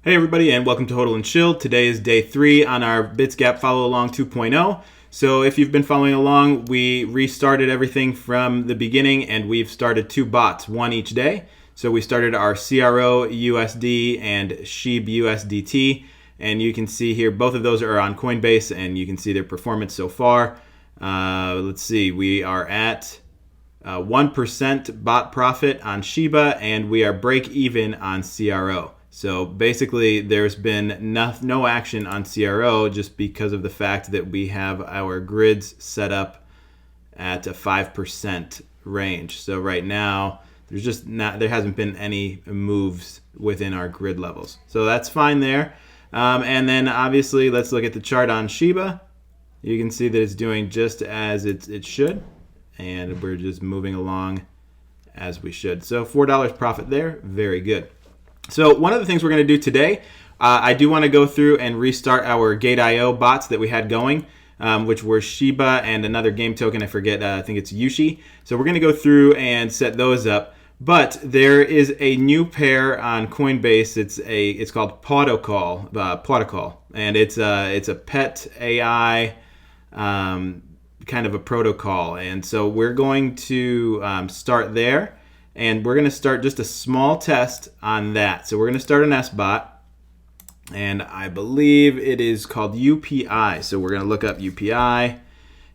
Hey everybody, and welcome to Hodl and Shill. Today is day 3 on our Bitsgap Follow Along 2.0. So if you've been following along, we restarted everything from the beginning and we've started 2 bots, one each day. So we started our CRO USD and Shill USDT, and you can see here both of those are on Coinbase and you can see their performance so far. Let's see, we are at 1% bot profit on Shiba and we are break even on CRO. So basically there's been no action on CRO just because of the fact that we have our grids set up at a 5% range. So right now there hasn't been any moves within our grid levels. So that's fine there. And then obviously let's look at the chart on Shiba. You can see that it's doing just as it should, and we're just moving along as we should. So $4 profit there, very good. So one of the things we're going to do today, I do want to go through and restart our Gate.io bots that we had going, which were Shiba and another game token. I forget, I think it's Yushi. So we're going to go through and set those up. But there is a new pair on Coinbase. It's called Protocol, and it's a pet AI kind of a protocol. And so we're going to start there. And we're going to start just a small test on that. So we're going to start an SBot, and I believe it is called UPI. So we're going to look up UPI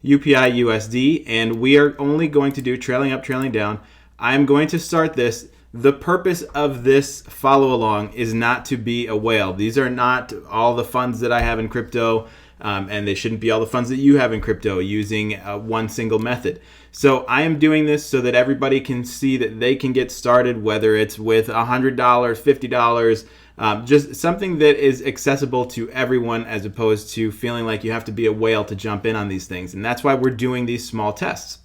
USD, and we are only going to do trailing up, trailing down. I'm going to start this. The purpose of this follow along is not to be a whale. These are not all the funds that I have in crypto, and they shouldn't be all the funds that you have in crypto using one single method. So I am doing this so that everybody can see that they can get started, whether it's with $100, $50, just something that is accessible to everyone as opposed to feeling like you have to be a whale to jump in on these things. And that's why we're doing these small tests.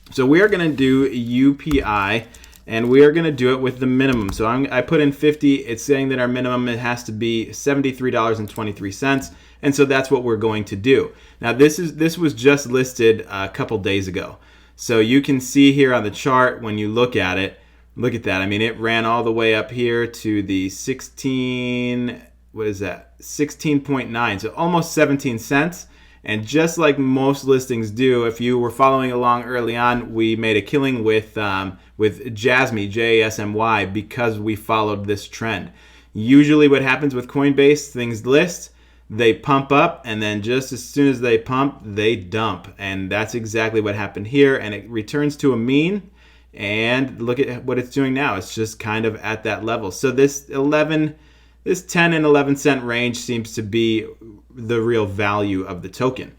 So we are going to do UPI, and we are going to do it with the minimum. So I put in 50. It's saying that our minimum, it has to be $73.23. And so that's what we're going to do. Now this was just listed a couple days ago. So you can see here on the chart when you look at it, look at that. I mean, it ran all the way up here to the 16.9, so almost 17 cents. And just like most listings do, if you were following along early on, we made a killing with Jasmy, Jasmy, because we followed this trend. Usually what happens with Coinbase, things list, they pump up, and then just as soon as they pump, they dump. And that's exactly what happened here. And it returns to a mean. And look at what it's doing now. It's just kind of at that level. So this 10 and 11 cent range seems to be the real value of the token.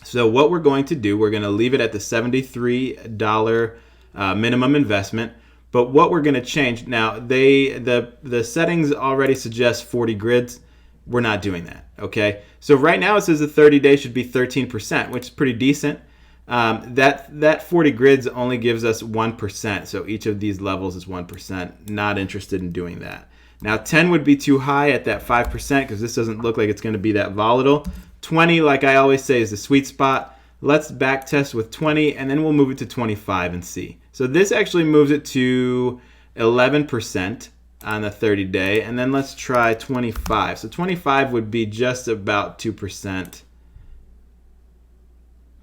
So what we're going to do, we're going to leave it at the $73 minimum investment. But what we're going to change now, the settings already suggest 40 grids. We're not doing that, okay? So right now it says the 30-day should be 13%, which is pretty decent. That 40 grids only gives us 1%, so each of these levels is 1%. Not interested in doing that. Now 10 would be too high at that 5% because this doesn't look like it's going to be that volatile. 20, like I always say, is the sweet spot. Let's back test with 20, and then we'll move it to 25 and see. So this actually moves it to 11%. On the 30-day, and then let's try 25. So 25 would be just about 2%,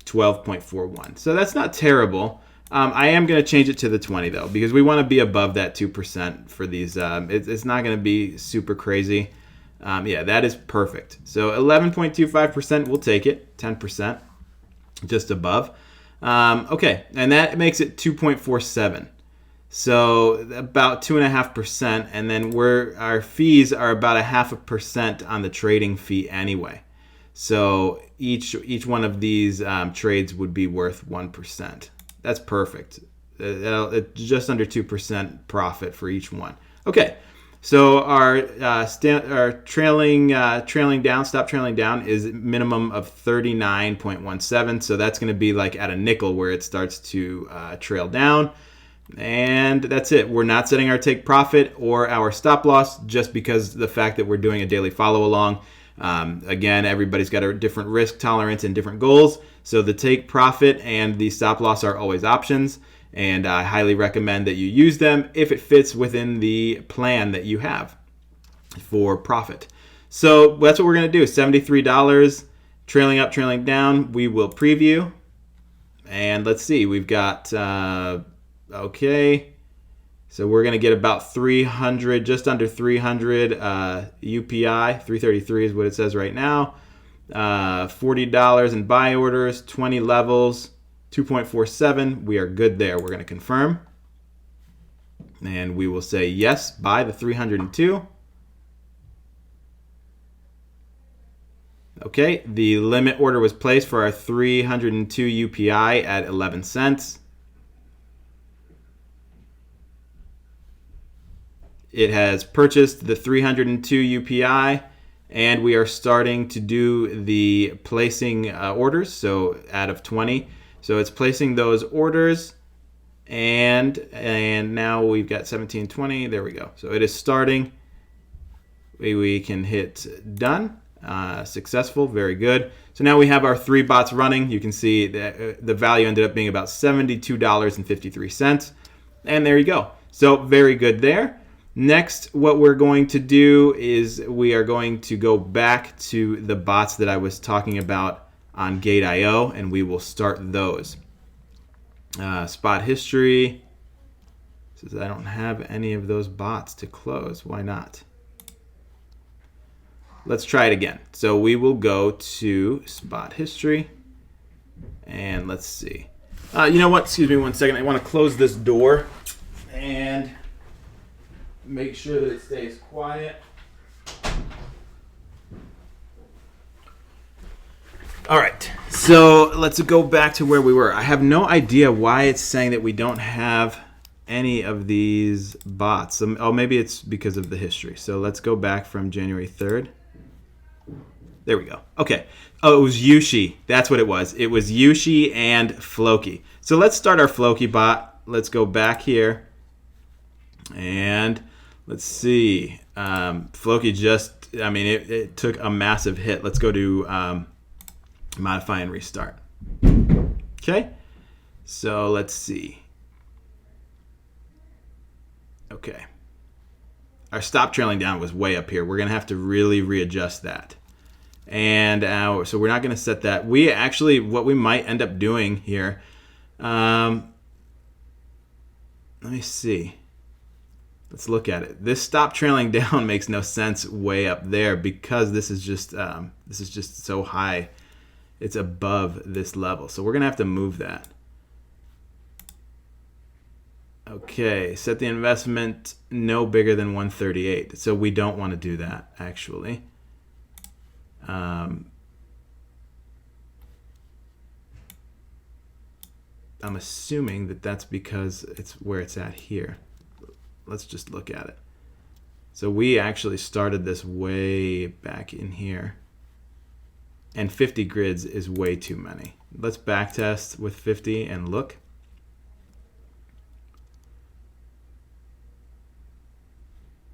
12.41. So that's not terrible. I am going to change it to the 20 though, because we want to be above that 2% for these. It's not going to be super crazy. Yeah, that is perfect. So 11.25%, we'll take it. 10%, just above. Okay, and that makes it 2.47. So about 2.5%, and then our fees are about 0.5% on the trading fee anyway. So each one of these trades would be worth 1%. That's perfect. It's just under 2% profit for each one. Okay, so our trailing down, stop trailing down is minimum of 39.17. So that's going to be like at a nickel where it starts to trail down. And that's it. We're not setting our take profit or our stop loss just because the fact that we're doing a daily follow along. Again, everybody's got a different risk tolerance and different goals. So the take profit and the stop loss are always options. And I highly recommend that you use them if it fits within the plan that you have. for profit. So that's what we're going to do. $73, trailing up, trailing down. We will preview. And let's see, we've got, okay. So we're going to get about 300, just under 300 UPI. 333 is what it says right now. $40 in buy orders, 20 levels, 2.47. We are good there. We're going to confirm. And we will say yes, buy the 302. Okay, the limit order was placed for our 302 UPI at 11 cents. It has purchased the 302 UPI, and we are starting to do the placing orders, so out of 20. So it's placing those orders, and now we've got 1720. There we go. So it is starting. We can hit done. Successful, very good. So now we have our 3 bots running. You can see that the value ended up being about $72.53. And there you go. So very good there. Next, what we're going to do is we are going to go back to the bots that I was talking about on Gate.io, and we will start those. Spot history says I don't have any of those bots to close. Why not? Let's try it again. So we will go to spot history, and let's see. You know what? Excuse me one second. I want to close this door and make sure that it stays quiet. All right, so let's go back to where we were. I have no idea why it's saying that we don't have any of these bots. Oh, maybe it's because of the history. So let's go back from January 3rd. There we go. Okay. Oh, it was Yushi. That's what it was. It was Yushi and Floki. So let's start our Floki bot. Let's go back here. And let's see. Floki just, I mean, it took a massive hit. Let's go to modify and restart. Okay. So let's see. Okay. Our stop trailing down was way up here. We're going to have to really readjust that. And so we're not going to set that. We actually, what we might end up doing here, let me see. Let's look at it. This stop trailing down makes no sense way up there because this is just so high. It's above this level. So we're going to have to move that. Okay, set the investment no bigger than 138. So we don't want to do that, actually. I'm assuming that that's because it's where it's at here. Let's just look at it. So we actually started this way back in here. And 50 grids is way too many. Let's backtest with 50 and look.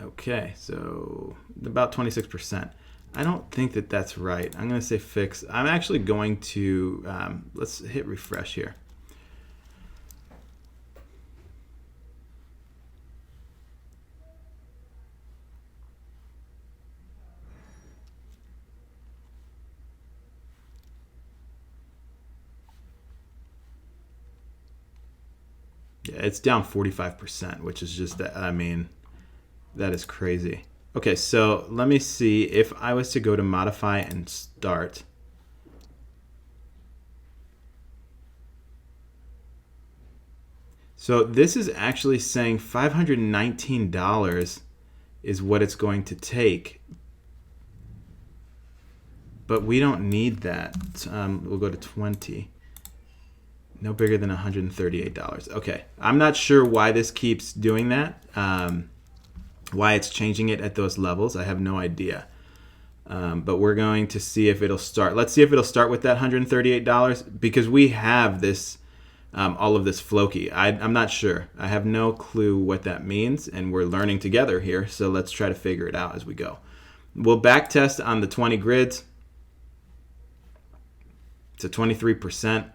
Okay, so about 26%. I don't think that that's right. I'm going to say fix. I'm actually going to, let's hit refresh here. Yeah, it's down 45%, which is just, I mean, that is crazy. Okay, so let me see if I was to go to modify and start. So this is actually saying $519 is what it's going to take. But we don't need that. We'll go to 20. No bigger than $138. Okay, I'm not sure why this keeps doing that. Why it's changing it at those levels, I have no idea. But we're going to see if it'll start. Let's see if it'll start with that $138 because we have this, all of this Floki. I'm not sure. I have no clue what that means, and we're learning together here. So let's try to figure it out as we go. We'll back test on the 20 grids. It's a 23%.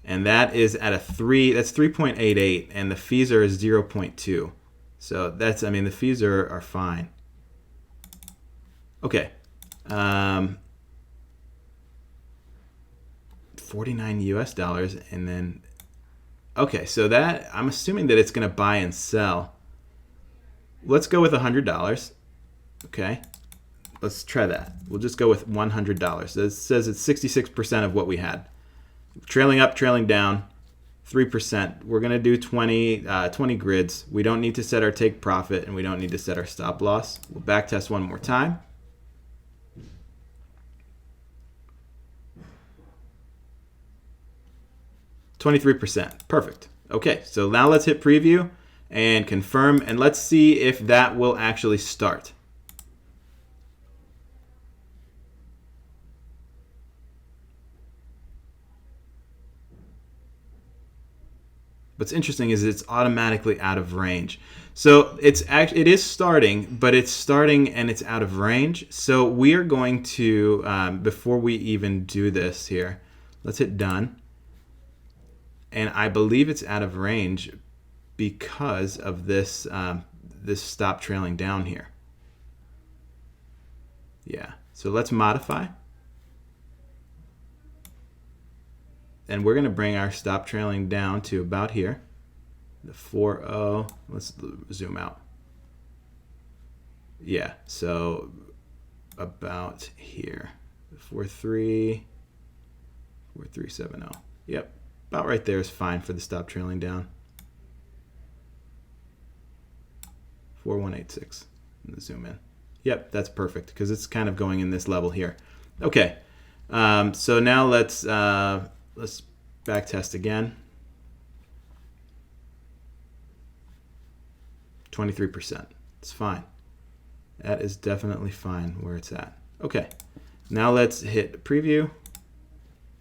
And that is at a 3, that's 3.88, and the fees are 0.2. So that's, I mean, the fees are fine. Okay. 49 US dollars, and then okay, so that I'm assuming that it's going to buy and sell. Let's go with $100. Okay. Let's try that. We'll just go with $100. It says it's 66% of what we had. Trailing up, trailing down, 3%. We're going to do 20 grids. We don't need to set our take profit, and we don't need to set our stop loss. We'll back test one more time. %. Perfect. Okay, so now let's hit preview and confirm, and let's see if that will actually start. What's interesting is it's automatically out of range. So it is starting, but it's starting and it's out of range. So we are going to, before we even do this here, let's hit done. And I believe it's out of range because of this this stop trailing down here. Yeah, so let's modify. And we're going to bring our stop trailing down to about here. The 4.0, let's zoom out. Yeah, so about here. 4.3, 4.370. Yep. About right there is fine for the stop trailing down. 4.186. Zoom in. Yep, that's perfect because it's kind of going in this level here. Okay, so now let's back test again. 23%. It's fine. That is definitely fine where it's at. Okay, now let's hit preview.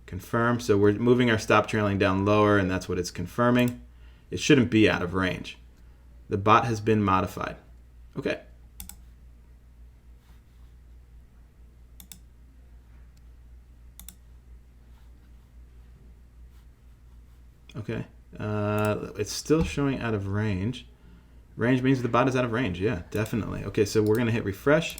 Confirm. So we're moving our stop trailing down lower, and that's what it's confirming. It shouldn't be out of range. The bot has been modified. Okay. Okay. It's still showing out of range. Range means the bot is out of range. Yeah, definitely. Okay, so we're going to hit refresh.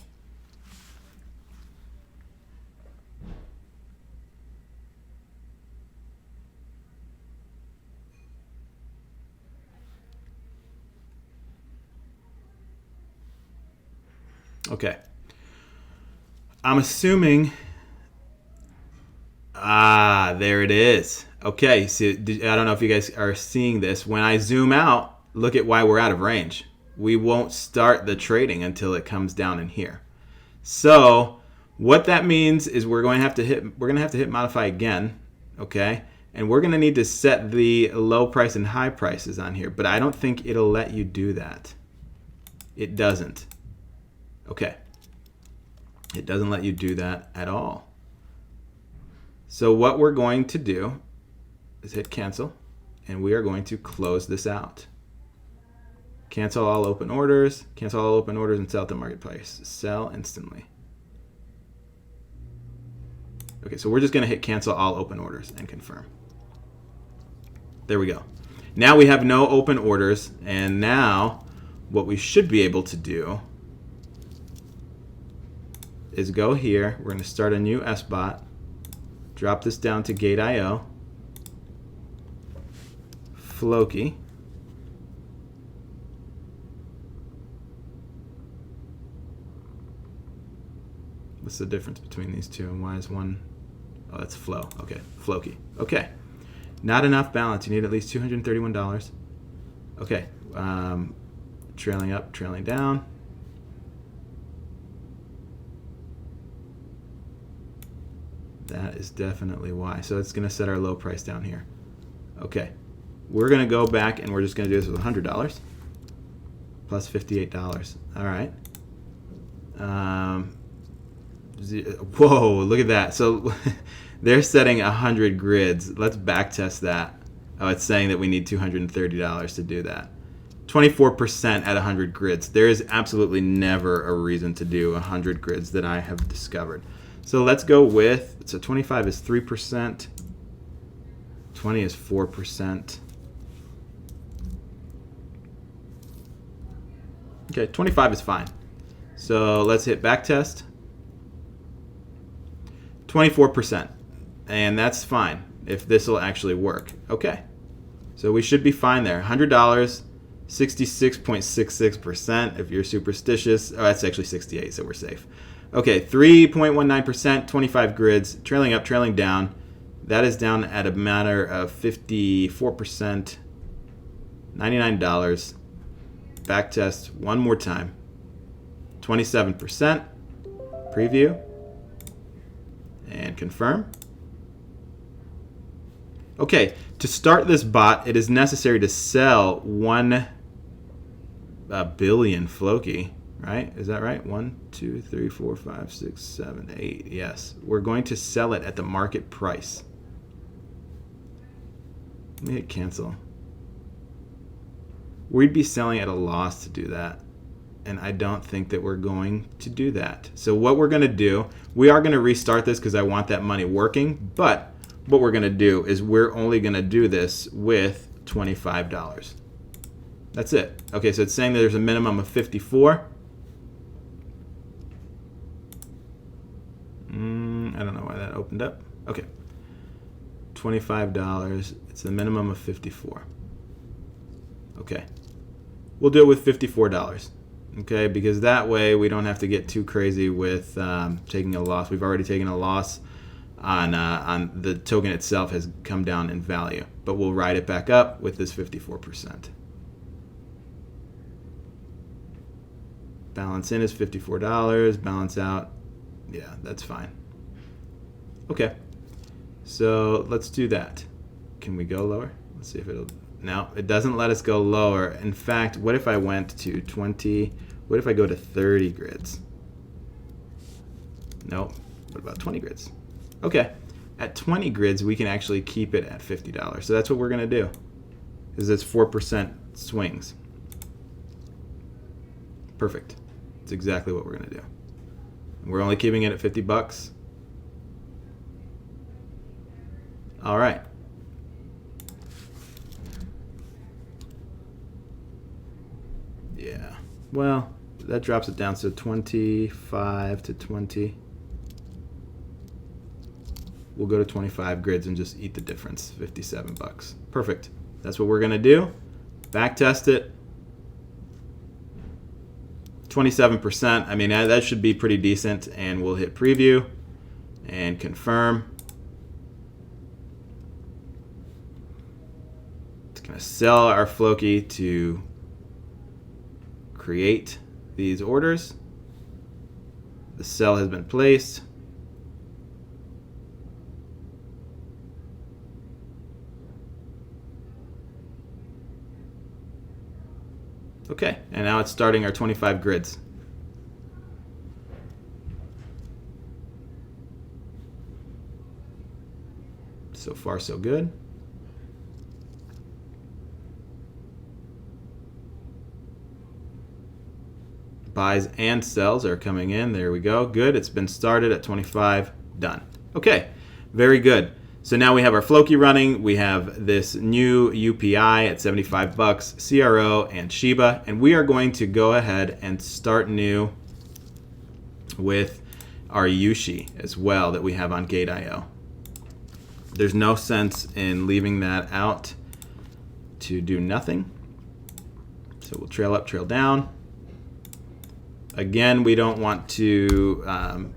Okay. I'm assuming... there it is. Okay, so I don't know if you guys are seeing this. When I zoom out, look at why we're out of range. We won't start the trading until it comes down in here. So what that means is we're going to have to hit modify again, okay? And we're going to need to set the low price and high prices on here, but I don't think it'll let you do that. It doesn't. Okay. It doesn't let you do that at all. So what we're going to do is hit cancel, and we are going to close this out. Cancel all open orders, and sell to marketplace. Sell instantly. Okay, so we're just going to hit cancel all open orders and confirm. There we go. Now we have no open orders, and now what we should be able to do is go here. We're going to start a new SBot. Drop this down to Gate.io. Floki. What's the difference between these two, and why is one? Oh, that's Flow. Okay, Floki. Okay. Not enough balance. You need at least $231. Okay. Trailing up, trailing down. That is definitely why. So it's going to set our low price down here. Okay. We're going to go back and we're just going to do this with $100 plus $58. All right. Whoa, look at that. So they're setting 100 grids. Let's back test that. Oh, it's saying that we need $230 to do that. 24% at 100 grids. There is absolutely never a reason to do 100 grids that I have discovered. So let's go with, so 25 is 3%, 20 is 4%. Okay, 25 is fine. So let's hit back test. 24%. And that's fine if this will actually work. Okay. So we should be fine there. $100, 66.66%. If you're superstitious, oh, that's actually 68, so we're safe. Okay, 3.19%, 25 grids, trailing up, trailing down. That is down at a matter of 54%, $99. Back test one more time. 27%. Preview. And confirm. Okay, to start this bot, it is necessary to sell 1 billion Floki, right? Is that right? 1, 2, 3, 4, 5, 6, 7, 8. Yes, we're going to sell it at the market price. Let me hit cancel. We'd be selling at a loss to do that. And I don't think that we're going to do that. So what we're going to do, we are going to restart this because I want that money working. But what we're going to do is we're only going to do this with $25. That's it. Okay, so it's saying that there's a minimum of 54. I don't know why that opened up. Okay. $25. It's the minimum of 54. Okay. We'll do it with $54. Okay, because that way we don't have to get too crazy with taking a loss. We've already taken a loss on the token itself has come down in value, but we'll ride it back up with this 54%. Balance in is $54. Balance out, yeah, that's fine. Okay, so let's do that. Can we go lower? Let's see if it'll. No, it doesn't let us go lower. In fact, what if I went to 20? What if I go to 30 grids? Nope. What about 20 grids? Okay. At 20 grids, we can actually keep it at $50. So that's what we're going to do. Because it's 4% swings. Perfect. That's exactly what we're going to do. We're only keeping it at $50. All right. Yeah. Well, that drops it down to 25 to 20. We'll go to 25 grids and just eat the difference, $57. Perfect. That's what we're going to do. Back test it. 27%. I mean, that should be pretty decent. And we'll hit preview and confirm. It's going to sell our Floki to create these orders. The sell has been placed. Okay, and now it's starting our 25 grids. So far, so good. Buys and sells are coming in. There we go. Good. It's been started at 25. Done. Okay. Very good. So now we have our Floki running. We have this new UPI at $75, CRO and Shiba, and we are going to go ahead and start new with our Yushi as well that we have on Gate.io. There's no sense in leaving that out to do nothing. So we'll trail up, trail down. Again, we don't want to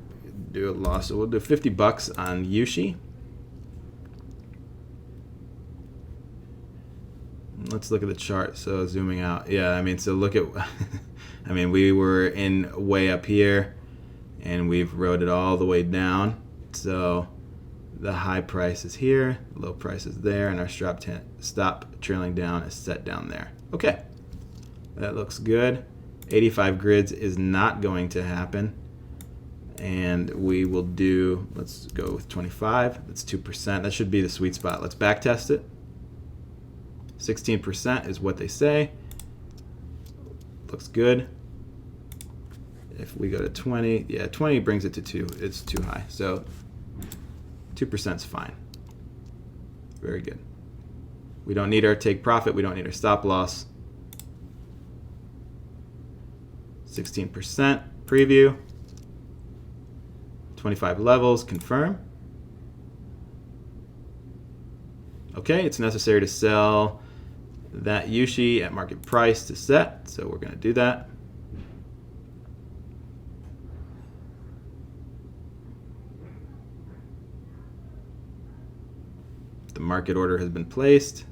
do a loss, so we'll do $50 on Yushi. Let's look at the chart. So zooming out, yeah, I mean, so look at, I mean, we were in way up here, and we've rode it all the way down. So the high price is here, low price is there, and our stop trailing down is set down there. Okay, that looks good. 85 grids is not going to happen, and we will do, let's go with 25. That's 2%. That should be the sweet spot. Let's back test it. 16% is what they say. Looks good. If we go to 20, yeah, 20 brings it to 2. It's too high. So 2% is fine. Very good. We don't need our take profit. We don't need our stop loss. 16% preview. 25 levels, confirm. Okay, it's necessary to sell that Yushi at market price to set, so we're going to do that. The market order has been placed.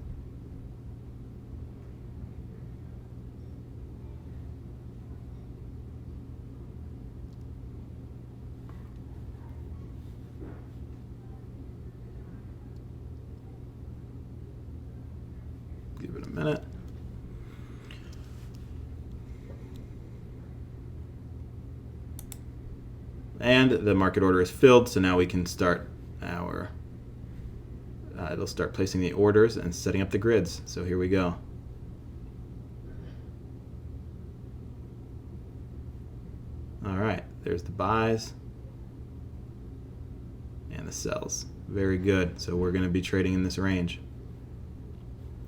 Give it a minute. And the market order is filled, so now we can start our, it'll start placing the orders and setting up the grids. So here we go. All right, there's the buys and the sells. Very good. So we're going to be trading in this range.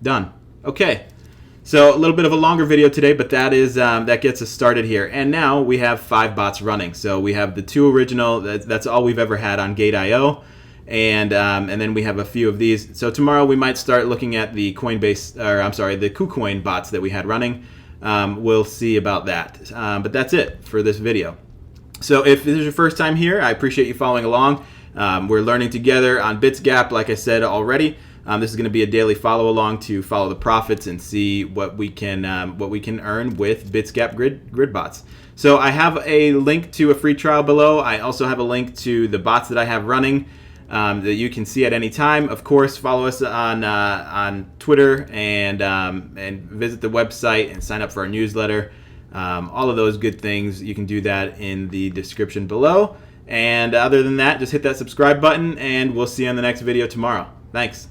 Done. Okay, so a little bit of a longer video today, but that is that gets us started here. And now we have 5 bots running. So we have the 2 original. That's all we've ever had on Gate.io, and then we have a few of these. So tomorrow we might start looking at the Coinbase, or I'm sorry, the KuCoin bots that we had running. We'll see about that. But that's it for this video. So if this is your first time here, I appreciate you following along. We're learning together on Bitsgap, like I said already. This is going to be a daily follow along to follow the profits and see what we can earn with Bitsgap grid bots. So I have a link to a free trial below. I also have a link to the bots that I have running that you can see at any time. Of course, follow us on Twitter and visit the website and sign up for our newsletter. All of those good things, you can do that in the description below. And other than that, just hit that subscribe button, and we'll see you on the next video tomorrow. Thanks.